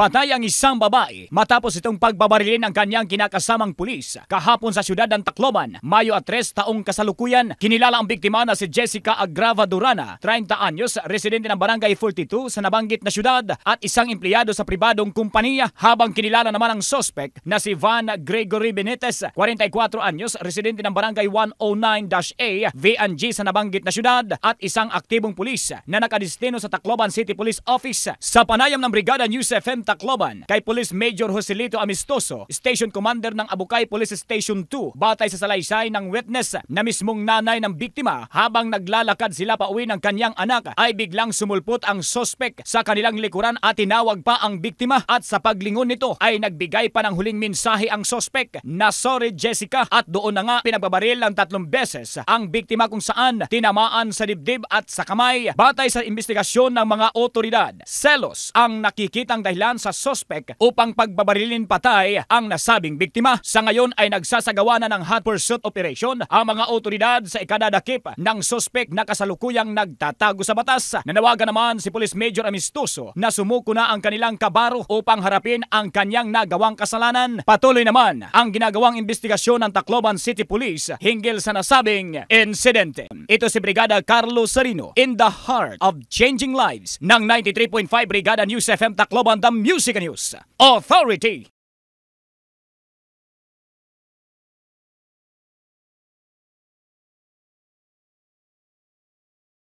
Patay ang isang babae matapos itong pagbabarilin ang kanyang kinakasamang pulis kahapon sa siyudad ng Tacloban. Mayo at 3 taong kasalukuyan, kinilala ang biktima na si Jessica Agrava Durana, 30 anyos, residente ng Barangay 42 sa nabanggit na siyudad at isang empleyado sa pribadong kumpanya, habang kinilala naman ang suspect na si Van Gregory Benitez, 44 anyos, residente ng Barangay 109-A, VNG sa nabanggit na siyudad at isang aktibong pulis na nakadistino sa Tacloban City Police Office. Sa panayam ng Brigada News FM Tacloban kay Police Major Joselito Amistoso, Station Commander ng Abukay Police Station 2, batay sa salaysay ng witness na mismong nanay ng biktima, habang naglalakad sila pauwi ng kanyang anak ay biglang sumulpot ang suspect sa kanilang likuran at tinawag pa ang biktima, at sa paglingon nito ay nagbigay pa ng huling mensahe ang suspect na sorry Jessica, at doon na nga pinagbabaril ng 3 beses ang biktima kung saan tinamaan sa dibdib at sa kamay. Batay sa investigasyon ng mga otoridad, selos ang nakikitang dahilan sa suspect upang pagbabarilin patay ang nasabing biktima. Sa ngayon ay nagsasagawa na ng hot pursuit operation ang mga otoridad sa ikadadakip ng suspect na kasalukuyang nagtatago sa batas. Nanawagan naman si Police Major Amistoso na sumuko na ang kanilang kabaro upang harapin ang kanyang nagawang kasalanan. Patuloy naman ang ginagawang investigasyon ng Tacloban City Police hinggil sa nasabing insidente. Ito si Brigada Carlos Sarino in the heart of changing lives ng 93.5 Brigada News FM Tacloban, the Music News Authority.